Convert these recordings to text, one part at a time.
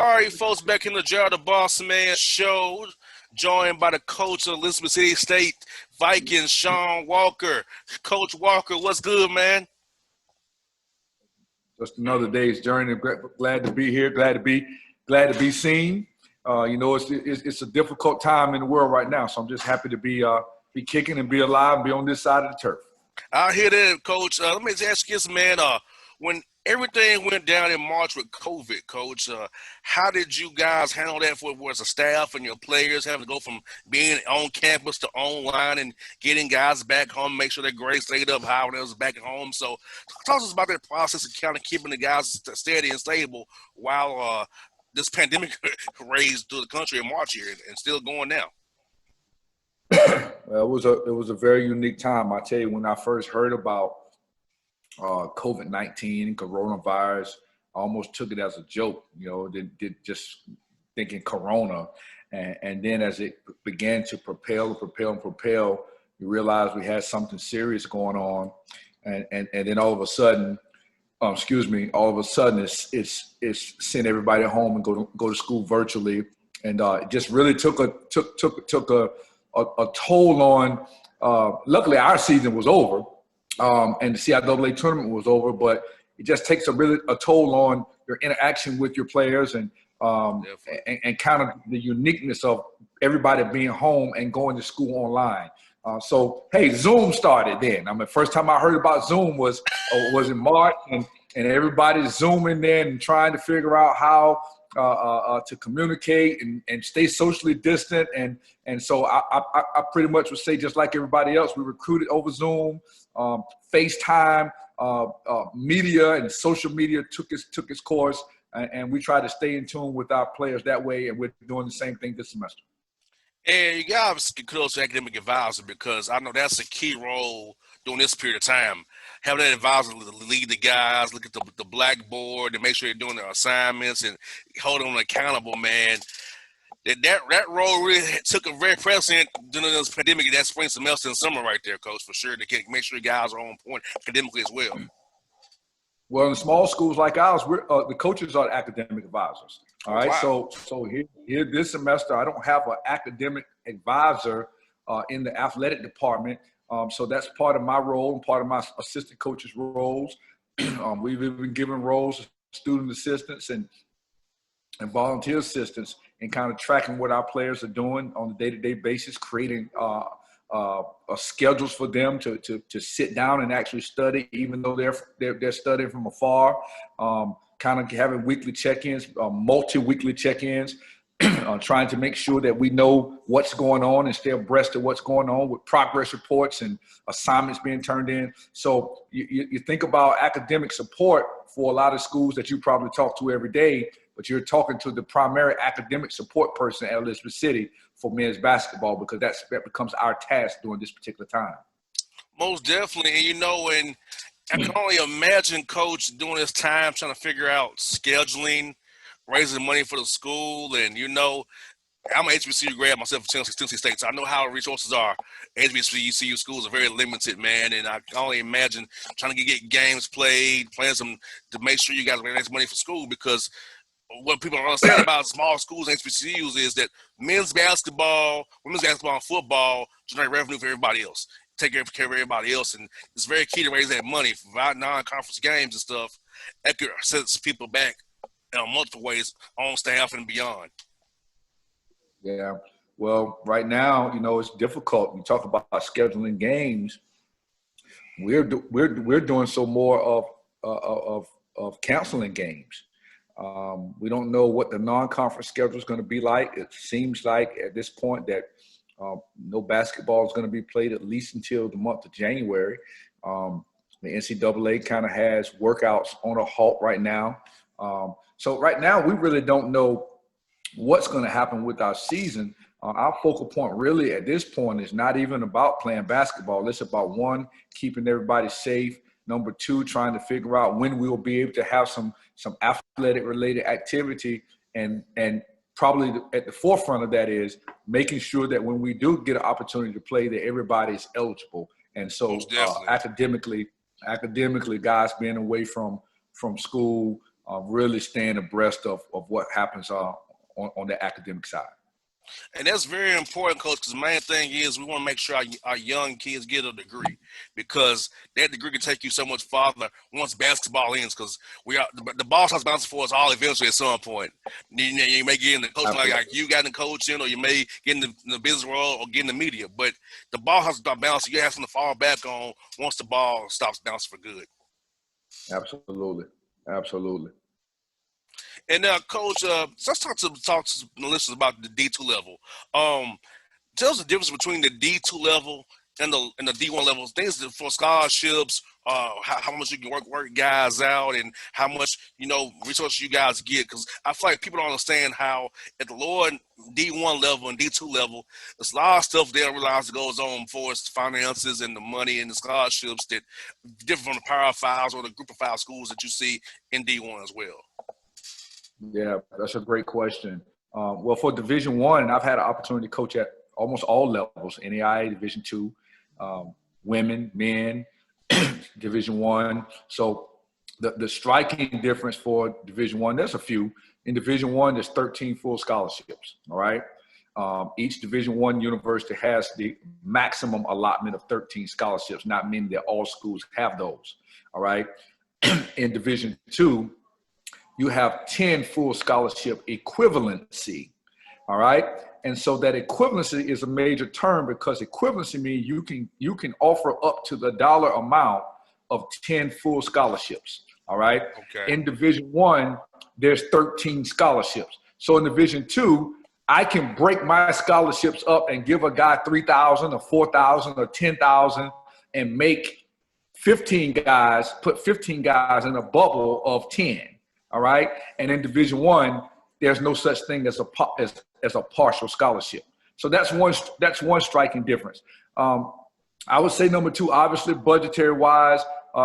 All right, folks, back in the Jar the Bossman show, joined by the coach of Elizabeth City State Vikings, Shawn Walker. Coach Walker, what's good, man? Just another day's journey. Glad to be here. Glad to be seen. It's a difficult time in the world right now, so I'm just happy to be kicking and be alive and be on this side of the turf. I hear that, Coach. Let me ask you this, man. When everything went down in March with COVID, Coach, how did you guys handle that for as a staff and your players having to go from being on campus to online and getting guys back home, make sure their grades stayed up high when they was back at home? So talk to us about that process of kind of keeping the guys steady and stable while this pandemic raised through the country in March here and still going now. Well, it was a very unique time. I tell you, when I first heard about COVID-19, coronavirus, I almost took it as a joke, did just thinking corona. And then as it began to propel, you realize we had something serious going on. And then all of a sudden, it's send everybody home and go to school virtually. And it just really took a toll on, luckily our season was over. And the CIAA tournament was over, but it just takes a toll on your interaction with your players and kind of the uniqueness of everybody being home and going to school online. So Zoom started then. I mean, first time I heard about Zoom was in March, and everybody's Zooming then and trying to figure out how to communicate and stay socially distant. And so I pretty much would say, just like everybody else, we recruited over Zoom, FaceTime, media and social media took its course, and we try to stay in tune with our players that way, and we're doing the same thing this semester. And you got to get close to academic advisor, because I know that's a key role during this period of time. Having that advisor lead the guys, look at the blackboard, and make sure they're doing their assignments and holding them accountable, man. That role really took a very precedent during this pandemic, that spring semester and summer right there, Coach, for sure, to make sure guys are on point academically as well. Well, in small schools like ours, the coaches are academic advisors. All right, wow. So here this semester, I don't have an academic advisor in the athletic department. So that's part of my role and part of my assistant coaches' roles. We've been given roles to student assistants and volunteer assistants, and kind of tracking what our players are doing on a day-to-day basis, creating schedules for them to sit down and actually study, even though they're studying from afar. Kind of having weekly check-ins, multi-weekly check-ins, trying to make sure that we know what's going on and stay abreast of what's going on with progress reports and assignments being turned in. So you think about academic support for a lot of schools that you probably talk to every day, but you're talking to the primary academic support person at Elizabeth City for men's basketball, because that becomes our task during this particular time. Most definitely. And, and I can only imagine, Coach, during this time trying to figure out scheduling, raising money for the school. And, I'm an HBCU grad myself from Tennessee State, so I know how resources are. HBCU schools are very limited, man, and I can only imagine trying to get games playing some to make sure you guys raise money for school, because what people don't understand about small schools and HBCUs is that men's basketball, women's basketball, and football generate revenue for everybody else. Take care of everybody else, and it's very key to raise that money for non-conference games and stuff. That could set people back in multiple ways on staff and beyond. Yeah, well, right now, it's difficult. You talk about scheduling games. We're doing so more of canceling games. We don't know what the non-conference schedule is going to be like. It seems like at this point that no basketball is going to be played at least until the month of January. The NCAA kind of has workouts on a halt right now. So right now, we really don't know what's going to happen with our season. Our focal point really at this point is not even about playing basketball. It's about, one, keeping everybody safe. Number two, trying to figure out when we will be able to have some athletic-related activity, and probably at the forefront of that is making sure that when we do get an opportunity to play, that everybody is eligible. And so academically, guys being away from school, really staying abreast of what happens on the academic side. And that's very important, Coach, because the main thing is we want to make sure our young kids get a degree, because that degree can take you so much farther once basketball ends, because the ball starts bouncing for us all eventually at some point. You may get in the coaching like you got in coaching, or you may get in the business world or get in the media, but the ball has to start bouncing. You have something to fall back on once the ball stops bouncing for good. Absolutely. Absolutely. And now, Coach, let's talk to the listeners about the D2 level. Tell us the difference between the D2 level and the D1 level. Things for scholarships, how much you can work guys out, and how much resources you guys get. Because I feel like people don't understand how at the lower D1 level and D2 level, there's a lot of stuff they don't realize that goes on for us, finances and the money and the scholarships that differ from the Power Fives or the Group of Five schools that you see in D1 as well. Yeah, that's a great question. Well, for Division I, I've had an opportunity to coach at almost all levels: NAIA, Division II, women, men, Division I. So the striking difference for Division I, there's a few. In Division I, there's 13 full scholarships. All right. Each Division I university has the maximum allotment of 13 scholarships. Not meaning that all schools have those. All right. In Division II, you have 10 full scholarship equivalency, all right? And so that equivalency is a major term, because equivalency means you can offer up to the dollar amount of 10 full scholarships, all right? Okay. In Division I, there's 13 scholarships. So in Division II, I can break my scholarships up and give a guy $3,000 or $4,000 or $10,000 and make 15 guys, put 15 guys in a bubble of 10. All right. And in Division I, there's no such thing as a partial scholarship. So that's one striking difference. I would say number two, obviously budgetary wise,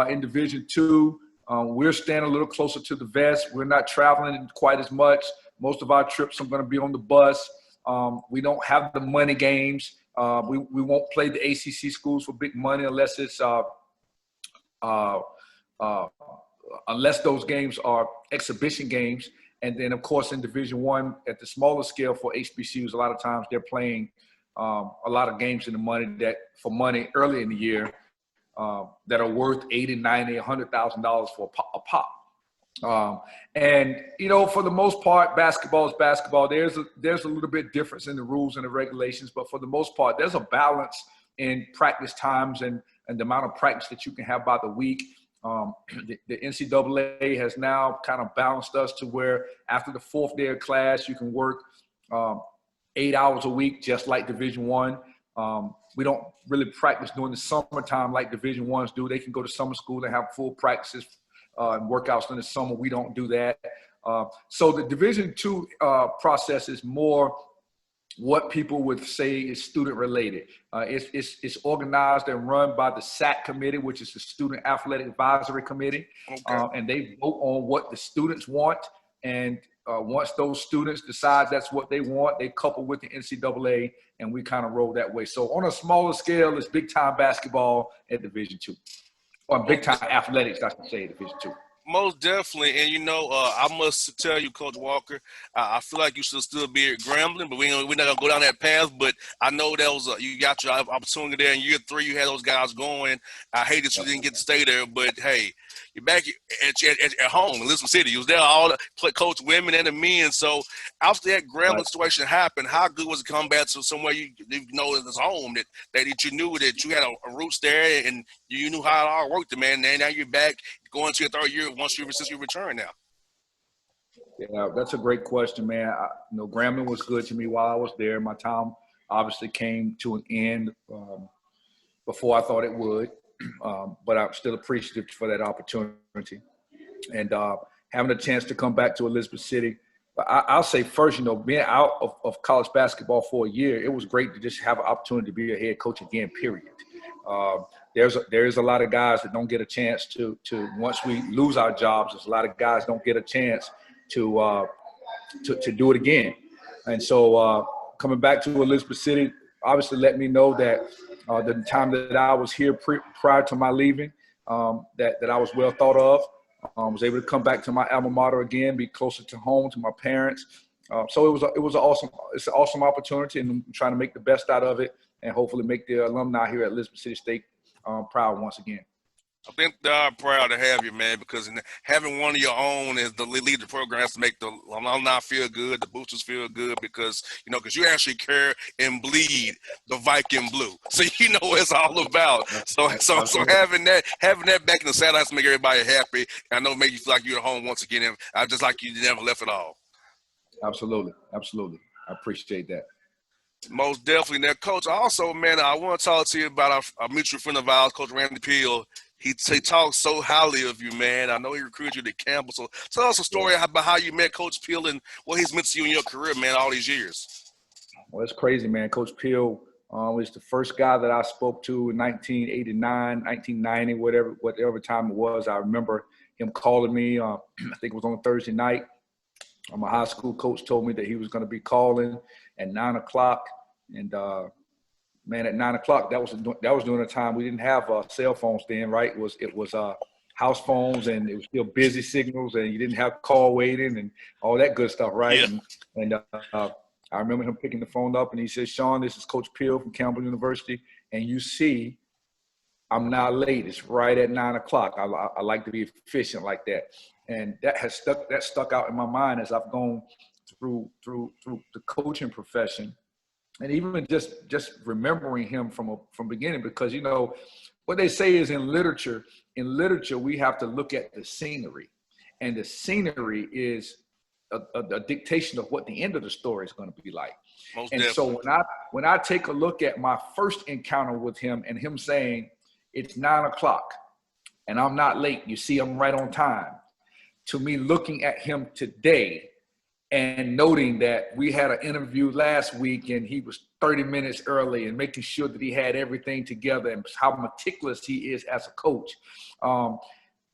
in Division II, we're staying a little closer to the vest. We're not traveling quite as much. Most of our trips are going to be on the bus. We don't have the money games. We won't play the ACC schools for big money unless it's unless those games are exhibition games. And then, of course, in Division I, at the smaller scale for HBCUs, a lot of times they're playing a lot of games in the money early in the year that are worth $80, $90, $100,000 for a pop. And, for the most part, basketball is basketball. There's a little bit difference in the rules and the regulations, but for the most part, there's a balance in practice times and the amount of practice that you can have by the week. The NCAA has now kind of balanced us to where after the fourth day of class, you can work 8 hours a week, just like Division I. We don't really practice during the summertime like Division I's do. They can go to summer school and have full practices and workouts in the summer. We don't do that. So the Division II process is more what people would say is student related. It's organized and run by the SAC committee, which is the Student Athletic Advisory Committee. Okay. And they vote on what the students want. And once those students decide that's what they want, they couple with the NCAA, and we kind of roll that way. So on a smaller scale, it's big time basketball at Division II, or big time athletics, I should say, at Division II. Most definitely. And, I must tell you, Coach Walker, I feel like you should still be at Grambling, but we're not going to go down that path. But I know that was you got your opportunity there in year 3. You had those guys going. I hate that you didn't get to stay there, but, hey, you're back at home in Elizabeth City. You was there all the coach women and the men. So after that Grambling situation happened, how good was it to come back to somewhere you know it was home, that you knew that you had a roots there and you knew how it all worked, man. And now you're back going to your 3rd year since you returned now. Yeah, that's a great question, man. Grambling was good to me while I was there. My time obviously came to an end before I thought it would, but I'm still appreciative for that opportunity. And having a chance to come back to Elizabeth City, I'll say first, being out of college basketball for a year, it was great to just have an opportunity to be a head coach again, period. There's a lot of guys that don't get a chance to once we lose our jobs, there's a lot of guys don't get a chance to do it again. And so coming back to Elizabeth City obviously let me know that the time that I was here prior to my leaving, that I was well thought of. Was able to come back to my alma mater again, be closer to home, to my parents. So it was an awesome opportunity, and I'm trying to make the best out of it, and hopefully make the alumni here at Elizabeth City State proud once again. I think they are proud to have you, man, because having one of your own as the lead of the program has to make the alumni feel good, the boosters feel good, because because you actually care and bleed the Viking blue, so you know what it's all about. So having that back in the saddle has to make everybody happy. I know, make you feel like you're at home once again, and I just like you never left at all. Absolutely. I appreciate that. Most definitely. Now, Coach, also, man, I want to talk to you about our mutual friend of ours, Coach Randy Peel. He talks so highly of you, man. I know he recruited you to Campbell. So tell us a story about how you met Coach Peel and what he's meant to you in your career, man, all these years. Well, it's crazy, man. Coach Peel was the first guy that I spoke to in 1989, 1990, whatever time it was. I remember him calling me. I think it was on a Thursday night. My high school coach told me that he was going to be calling at 9 o'clock. And, man, at 9 o'clock, that was during a time we didn't have cell phones then, right? It was house phones, and it was still busy signals, and you didn't have call waiting and all that good stuff, right? Yeah. And I remember him picking the phone up, and he said, "Shawn, this is Coach Peel from Campbell University, and you see, I'm not late. It's right at 9 o'clock. I like to be efficient like that." And that stuck out in my mind as I've gone through the coaching profession, and even just remembering him from beginning, because what they say is in literature we have to look at the scenery, and the scenery is a dictation of what the end of the story is going to be like. Most and definitely. So when I take a look at my first encounter with him, and him saying it's 9 o'clock and I'm not late, you see, I'm right on time. To me, looking at him today and noting that we had an interview last week and he was 30 minutes early, and making sure that he had everything together, and how meticulous he is as a coach.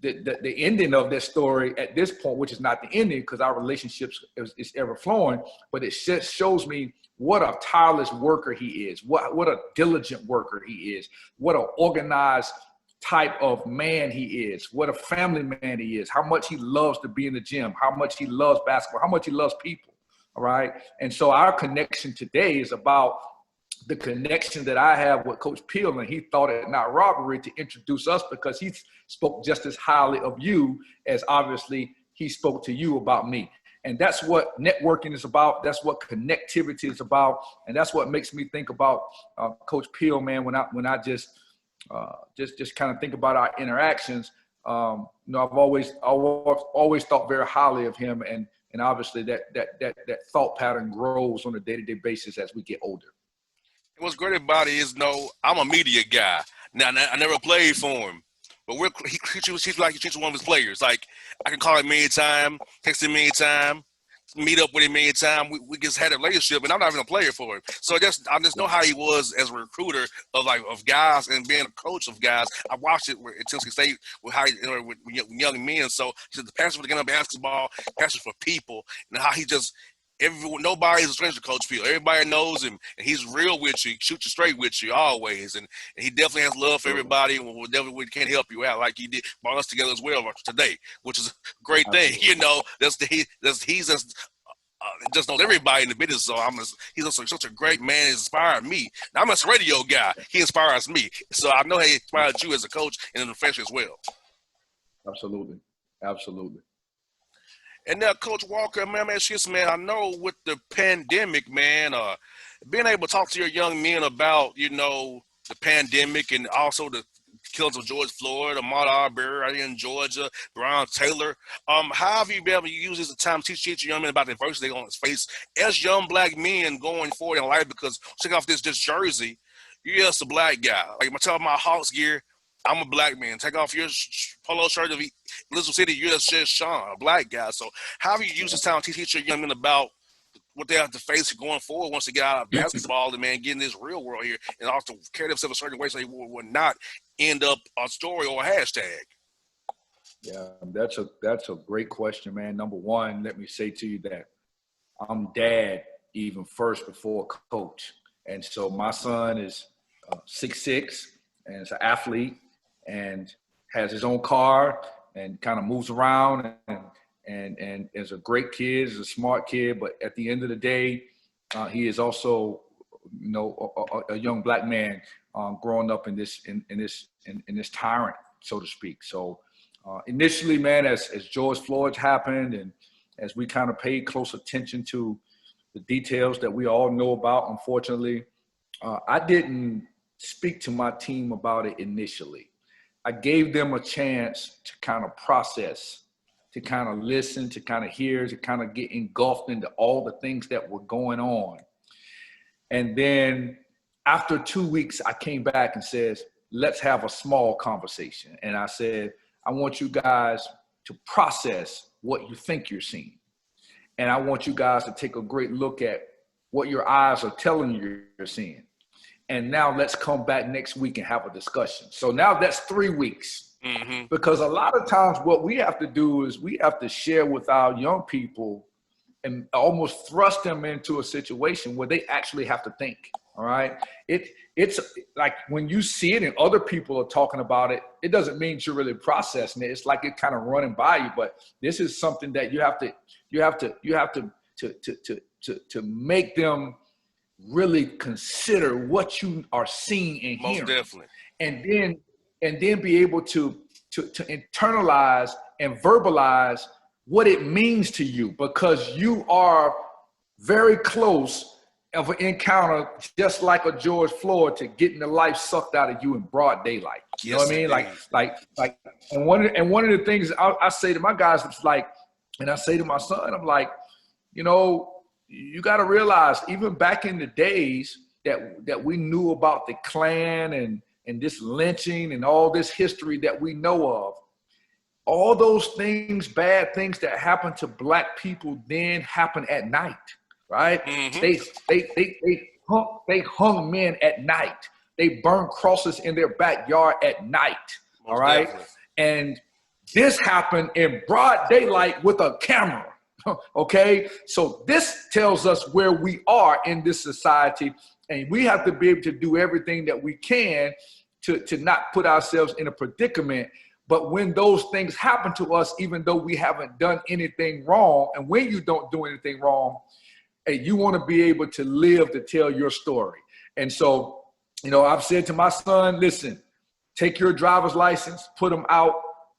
The ending of that story at this point, which is not the ending because our relationships is ever flowing, but it shows me what a tireless worker he is, what a diligent worker he is, what an organized type of man he is, what a family man he is, how much he loves to be in the gym, how much he loves basketball, how much he loves people. All right. And so our connection today is about the connection that I have with Coach Peel, and he thought it not robbery to introduce us, because he spoke just as highly of you as obviously he spoke to you about me. And that's what networking is about. That's what connectivity is about. And that's what makes me think about Coach Peel, man, when I just kind of think about our interactions. I've always thought very highly of him, and obviously that thought pattern grows on a day-to-day basis as we get older. What's great about it is, I'm a media guy. Now, I never played for him, but he's like he treats one of his players. Like, I can call him anytime, text him anytime, meet up with him anytime. We just had a relationship, and I'm not even a player for him. So I just know how he was as a recruiter of guys, and being a coach of guys. I watched it at Tennessee State with how he with young men. So he said the passion for the game of basketball, passion for people, and how he just. Nobody's a stranger to Coach Peel. Everybody knows him, and he's real with you, shoot you straight with you always, and he definitely has love for everybody, and we definitely can't help you out like he did, brought us together as well today, which is a great thing. He just knows everybody in the business. So he's also such a great man. He inspired me. Now, I'm a radio guy. He inspires me, so I know he inspired you as a coach and in the profession as well. Absolutely. And now, Coach Walker, man, I know with the pandemic, man, being able to talk to your young men about, the pandemic, and also the killings of George Floyd, Ahmaud Arbery in Georgia, Breonna Taylor. How have you been able to use this time to teach your young men about the adversity they're going to face as young black men going forward in life? Because check off this jersey, you're just a black guy. Like, I tell my Hawks gear, I'm a black man. Take off your polo shirt of Elizabeth City, you're just Shawn, a black guy. So how have you used this time to teach your young men about what they have to face going forward once they get out of basketball and, man, get in this real world here, and also carry themselves a certain way so they would not end up a story or a hashtag? Yeah, that's a great question, man. Number one, let me say to you that I'm dad even first before coach. And so my son is 6'6", and is an athlete, and has his own car, and kind of moves around and is a great kid, is a smart kid. But at the end of the day, he is also, you know, a young black man growing up in this tyrant, so to speak. So initially, man, as George Floyd happened, and as we kind of paid close attention to the details that we all know about, unfortunately, I didn't speak to my team about it initially. I gave them a chance to kind of process, to kind of listen, to kind of hear, to kind of get engulfed into all the things that were going on. And then after 2 weeks, I came back and said, let's have a small conversation. And I said, I want you guys to process what you think you're seeing. And I want you guys to take a great look at what your eyes are telling you you're seeing. And now let's come back next week and have a discussion. So now that's 3 weeks. Mm-hmm. Because a lot of times what we have to do is we have to share with our young people and almost thrust them into a situation where they actually have to think. All right. It's like when you see it and other people are talking about it, it doesn't mean you're really processing it. It's like it kind of running by you. But this is something that you have to make them really consider what you are seeing and hearing. Most definitely. And then be able to internalize and verbalize what it means to you, because you are very close of an encounter, just like a George Floyd, to getting the life sucked out of you in broad daylight. You know what I mean? Like, and one of the things I say to my guys, it's like, and I say to my son, I'm like, you know, you got to realize, even back in the days that we knew about the Klan and this lynching and all this history that we know of, all those things, bad things that happened to black people then happen at night, right? Mm-hmm. They hung men at night. They burned crosses in their backyard at night, all right? Definitely. And this happened in broad daylight with a camera. Okay, so this tells us where we are in this society, and we have to be able to do everything that we can to not put ourselves in a predicament. But when those things happen to us, even though we haven't done anything wrong, and when you don't do anything wrong, you want to be able to live to tell your story. And so, you know, I've said to my son, listen, take your driver's license, put them out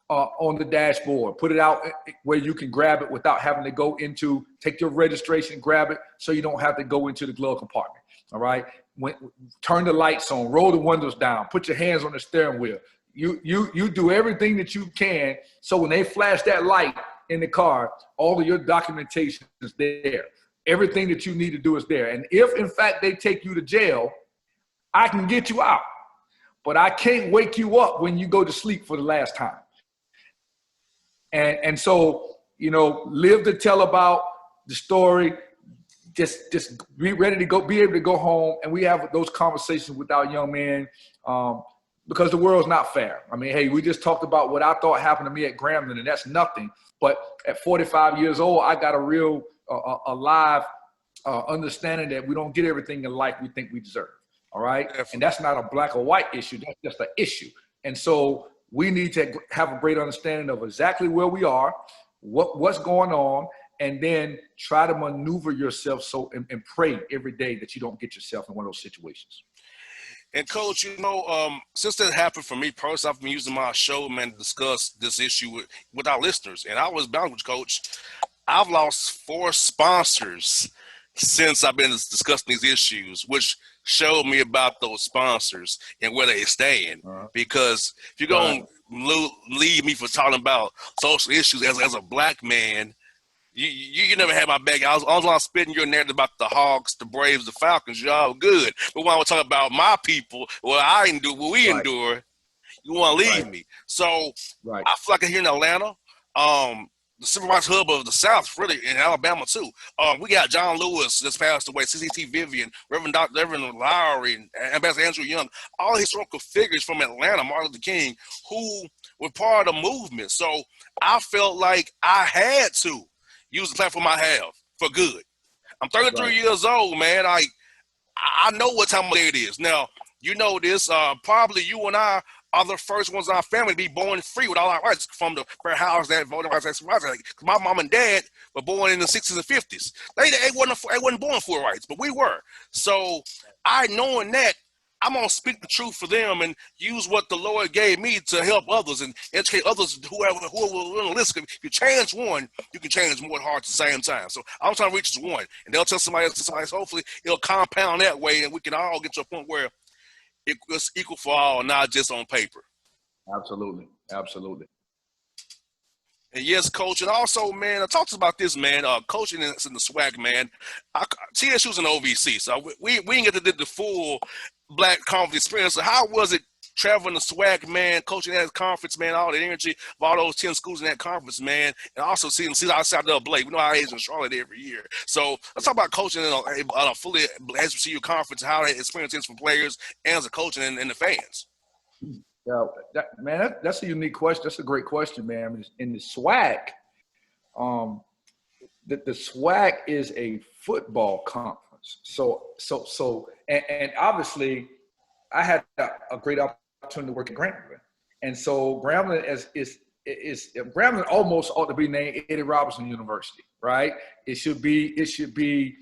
on the dashboard, put it out where you can grab it without having to go into, take your registration, grab it, so you don't have to go into the glove compartment, all right? Turn the lights on, roll the windows down, put your hands on the steering wheel. You do everything that you can, so when they flash that light in the car, all of your documentation is there. Everything that you need to do is there. And if, in fact, they take you to jail, I can get you out, but I can't wake you up when you go to sleep for the last time. And so, you know, live to tell about the story. Just be ready to go, be able to go home, and we have those conversations with our young men, because the world's not fair. I mean, hey, we just talked about what I thought happened to me at Grambling, and that's nothing. But at 45 years old, I got a real alive understanding that we don't get everything in life we think we deserve. All right, definitely. And that's not a black or white issue. That's just an issue. And so we need to have a great understanding of exactly where we are, what's going on, and then try to maneuver yourself and pray every day that you don't get yourself in one of those situations. And Coach, you know, since that happened for me personally, I've been using my show, man, to discuss this issue with our listeners. And I was bound with Coach. I've lost 4 sponsors since I've been discussing these issues, which showed me about those sponsors and where they stand. Uh-huh. Because if you're going to leave me for talking about social issues as a black man, you never had my back. I was on spitting your narrative about the Hawks, the Braves, the Falcons. You're all good. But when I was talking about my people, what we endure, you want to leave me. So I feel like here in Atlanta, the civil rights hub of the South, really, in Alabama too. We got John Lewis that's passed away, CCT Vivian, Reverend Lowry, and Ambassador Andrew Young, all historical figures from Atlanta, Martin Luther King, who were part of the movement. So I felt like I had to use the platform I have for good. I'm 33 years old, man. I know what time of day it is. Now, you know this. Probably you and I are the first ones in our family to be born free with all our rights, from the fair house, that voting rights, that's rights. Like, my mom and dad were born in the 60s and 50s. They wasn't born full rights, but we were. So I, knowing that, I'm gonna speak the truth for them and use what the Lord gave me to help others and educate others, whoever will listen. If you change one, you can change more hearts at the same time. So I'm trying to reach this one, and they'll tell somebody else. Hopefully, it'll compound that way, and we can all get to a point where it's equal for all, not just on paper. Absolutely, absolutely. And yes, coach, and also, man, I talked about this, man. Coaching in the SWAC, man. TSU's an OVC, so we didn't get to do the full Black Conference experience. So how was it traveling the SWAC, man, coaching at that conference, man, all the energy of all those 10 schools in that conference, man, and also seeing outside the Blake. We know how it is in Charlotte every year. So let's talk about coaching in a fully HBCU conference, how that experience is for players and as a coach and the fans. Yeah, that's a unique question. That's a great question, man. In the SWAC, the SWAC is a football conference. So, and obviously, I had a great opportunity to work at Grambling, and so Grambling is Grambling almost ought to be named Eddie Robinson University, right? It should be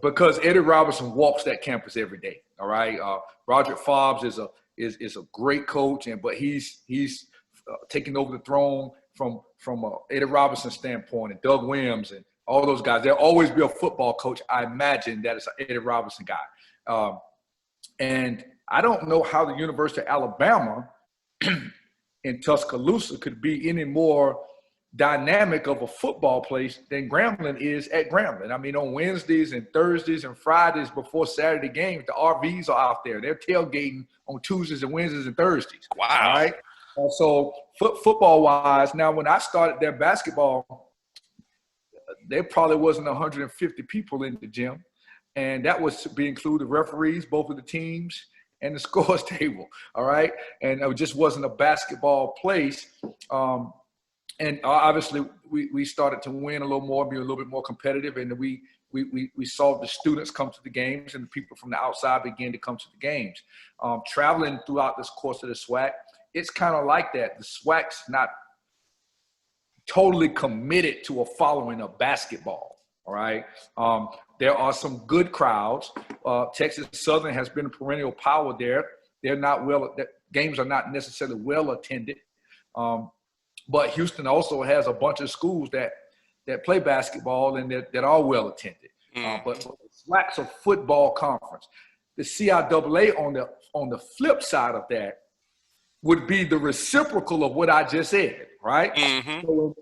because Eddie Robinson walks that campus every day. All right, Roger Fobbs is a great coach, but he's taking over the throne from Eddie Robinson standpoint, and Doug Williams and all those guys. There'll always be a football coach, I imagine, that is an Eddie Robinson guy. And I don't know how the University of Alabama in Tuscaloosa could be any more dynamic of a football place than Grambling is at Grambling. I mean, on Wednesdays and Thursdays and Fridays before Saturday games, the RVs are out there. They're tailgating on Tuesdays and Wednesdays and Thursdays. Wow. All right. So football-wise, now when I started their basketball, there probably wasn't 150 people in the gym. And that was to be included referees, both of the teams, and the scores table. All right. And it just wasn't a basketball place. And obviously, we started to win a little more, be a little bit more competitive, and we saw the students come to the games, and the people from the outside began to come to the games. Traveling throughout this course of the SWAC, it's kind of like that. The SWAC's not totally committed to a following of basketball. All right. There are some good crowds. Texas Southern has been a perennial power there. Games are not necessarily well attended. But Houston also has a bunch of schools that play basketball and that are well attended. But SWAC's a football conference. The CIAA on the flip side of that would be the reciprocal of what I just said, right? Mm-hmm.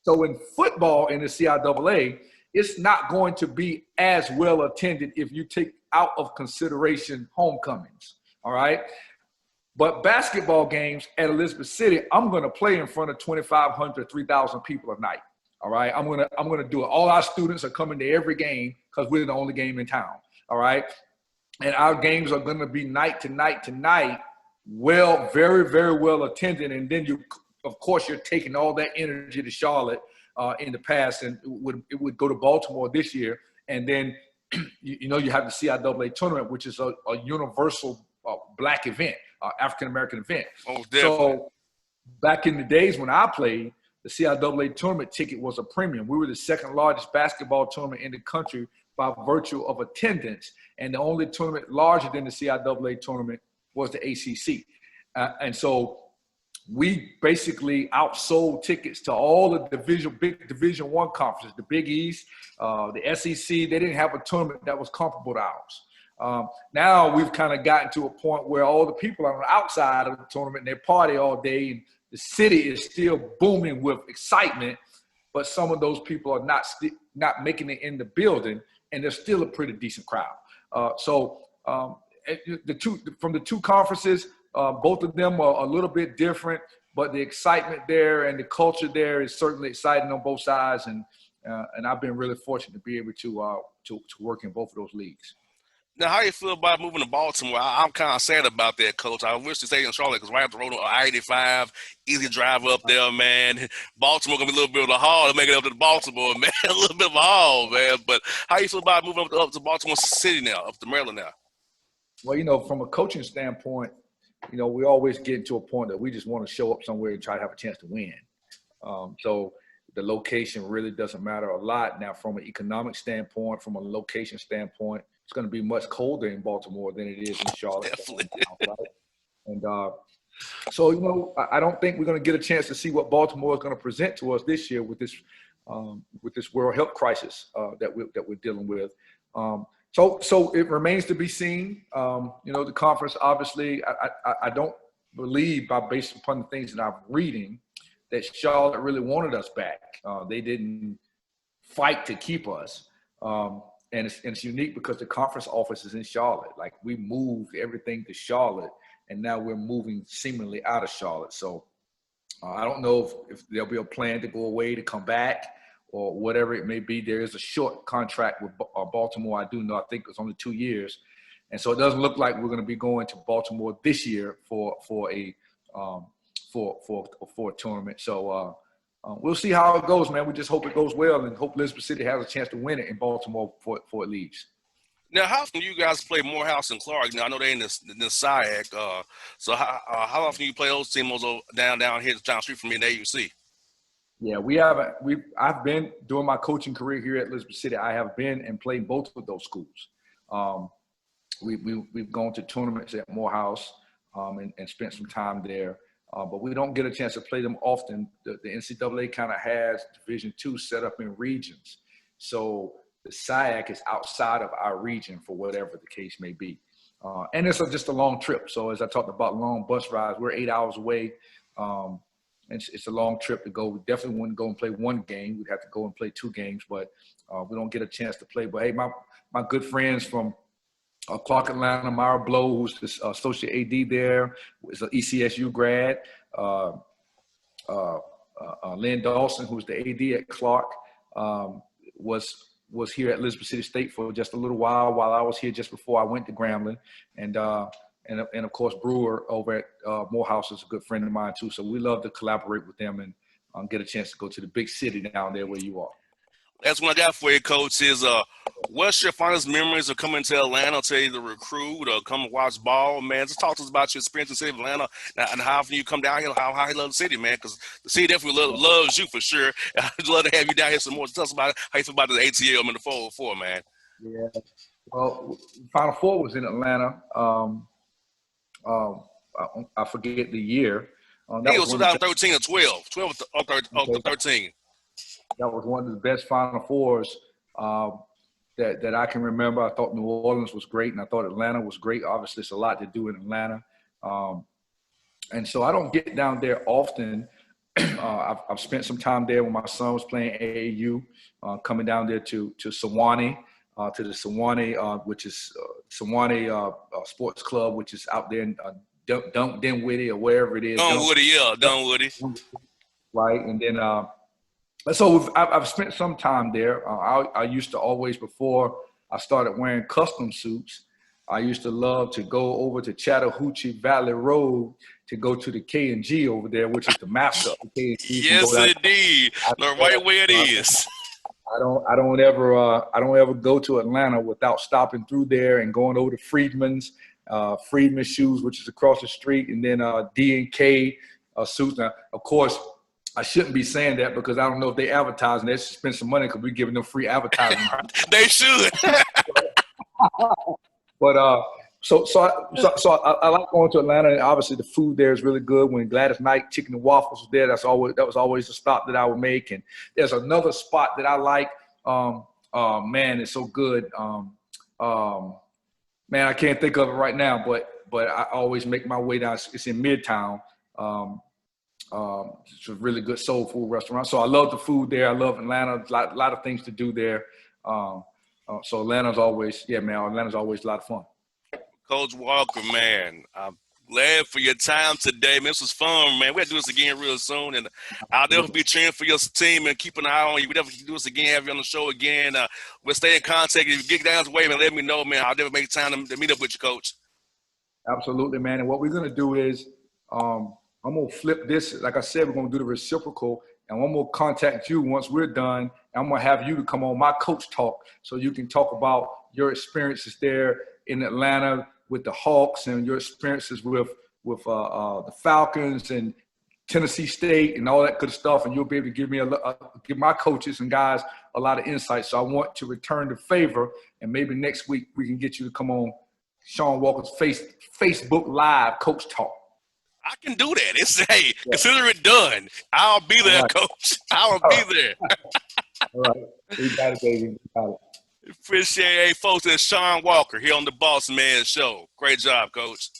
So in football in the CIAA, it's not going to be as well attended if you take out of consideration homecomings, all right? But basketball games at Elizabeth City, I'm going to play in front of 2,500, 3,000 people a night. All right, I'm going to do it. All our students are coming to every game because we're the only game in town. All right, and our games are going to be night to night to night. Well, very, very well attended. And then of course, you're taking all that energy to Charlotte in the past, and it would go to Baltimore this year. And then you have the CIAA tournament, which is a universal Black event. African-American event. Oh, definitely. So back in the days when I played, the CIAA tournament ticket was a premium. We were the second largest basketball tournament in the country by virtue of attendance. And the only tournament larger than the CIAA tournament was the ACC. And so we basically outsold tickets to all the big Division I conferences, the Big East, the SEC. They didn't have a tournament that was comparable to ours. Now we've kind of gotten to a point where all the people are on the outside of the tournament and they party all day, and the city is still booming with excitement, but some of those people are not making it in the building, and there's still a pretty decent crowd. From the two conferences, both of them are a little bit different, but the excitement there and the culture there is certainly exciting on both sides, and I've been really fortunate to be able to work in both of those leagues. Now, how you feel about moving to Baltimore? I'm kind of sad about that, Coach. I wish to stay in Charlotte because right up the road on I-85, easy drive up there, man. Baltimore going to be a little bit of a haul to make it up to Baltimore, man. A little bit of a haul, man. But how you feel about moving up to Baltimore City now, up to Maryland now? Well, from a coaching standpoint, we always get to a point that we just want to show up somewhere and try to have a chance to win. So the location really doesn't matter a lot. Now, from an economic standpoint, from a location standpoint, it's going to be much colder in Baltimore than it is in Charlotte. Definitely. Right? And so, I don't think we're going to get a chance to see what Baltimore is going to present to us this year with this world health crisis that we're dealing with. So it remains to be seen. The conference, obviously, I don't believe, based upon the things that I'm reading, that Charlotte really wanted us back. They didn't fight to keep us. And it's unique because the conference office is in Charlotte. Like, we moved everything to Charlotte, and now we're moving seemingly out of Charlotte. So I don't know if there'll be a plan to go away, to come back, or whatever it may be. There is a short contract with Baltimore. I do know, I think it's only 2 years. And so it doesn't look like we're going to be going to Baltimore this year for a tournament. So we'll see how it goes, man. We just hope it goes well and hope Elizabeth City has a chance to win it in Baltimore before it leaves. Now, how often do you guys play Morehouse and Clark? Now, I know they're in the SIAC. So how often do you play those teams down here down the street from me in the AUC? Yeah, I've been, during my coaching career here at Elizabeth City, I have been and played both of those schools. We've gone to tournaments at Morehouse and spent some time there. But we don't get a chance to play them often. The NCAA kind of has Division II set up in regions. So the SIAC is outside of our region for whatever the case may be. And it's just a long trip. So as I talked about long bus rides, we're 8 hours away. It's a long trip to go. We definitely wouldn't go and play one game. We'd have to go and play 2 games, but we don't get a chance to play. But hey, my good friends from Clark Atlanta, Myra Blow, who's the associate AD there, is an ECSU grad. Lynn Dawson, who's the AD at Clark, was here at Elizabeth City State for just a little while I was here just before I went to Grambling. And of course, Brewer over at Morehouse is a good friend of mine too. So we love to collaborate with them and get a chance to go to the big city down there where you are. That's what I got for you, Coach, is what's your fondest memories of coming to Atlanta to either recruit or come watch ball, man? Just talk to us about your experience in the city of Atlanta and how often you come down here, how you love the city, man, because the city definitely loves you for sure. I'd love to have you down here some more. Tell us about how you feel about the ATL and the 404, man. Yeah, well, Final Four was in Atlanta. I forget the year. It was 2013 or 12 or 13. That was one of the best Final Fours that I can remember. I thought New Orleans was great, and I thought Atlanta was great. Obviously, it's a lot to do in Atlanta. And so I don't get down there often. I've spent some time there when my son was playing AAU, coming down there to Sewanee, to the Sewanee, which is Sewanee Sports Club, which is out there in Dunwoody or wherever it is. Dunwoody. Right, and then so I've spent some time there. I used to always, before I started wearing custom suits, I used to love to go over to Chattahoochee Valley Road to go to the K&G over there, which is the master of the K&G. Yes, indeed. The right way it is. I don't ever go to Atlanta without stopping through there and going over to Friedman's Shoes, which is across the street, and then D&K suits. Now, of course, I shouldn't be saying that because I don't know if they advertise, and they should spend some money because we're giving them free advertising. They should. But so I like going to Atlanta, and obviously the food there is really good. When Gladys Knight Chicken and Waffles was there, that was always a stop that I would make. And there's another spot that I like. Man, it's so good. Man, I can't think of it right now, but I always make my way down. It's in Midtown. It's a really good soul food restaurant. So I love the food there. I love Atlanta. A lot of things to do there. So Atlanta's always a lot of fun. Coach Walker, man, I'm glad for your time today, man. This was fun, man. We have to do this again real soon, and I'll definitely be cheering for your team and keep an eye on you. We definitely do this again, have you on the show again. We'll stay in contact. If you get down the way, man, let me know, man. I'll definitely make time to meet up with you, Coach. Absolutely, man. And what we're going to do is I'm going to flip this. Like I said, we're going to do the reciprocal, and I'm going to contact you once we're done. I'm going to have you to come on my Coach Talk so you can talk about your experiences there in Atlanta with the Hawks and your experiences with the Falcons and Tennessee State and all that good stuff, and you'll be able to give me give my coaches and guys a lot of insight. So I want to return the favor, and maybe next week we can get you to come on Shawn Walker's Facebook Live Coach Talk. I can do that. Hey, consider it done. I'll be there, Coach. I'll be there. All right. We got it, baby. We got it. Appreciate it. Hey, folks, it's Shawn Walker here on the Bossman Show. Great job, Coach.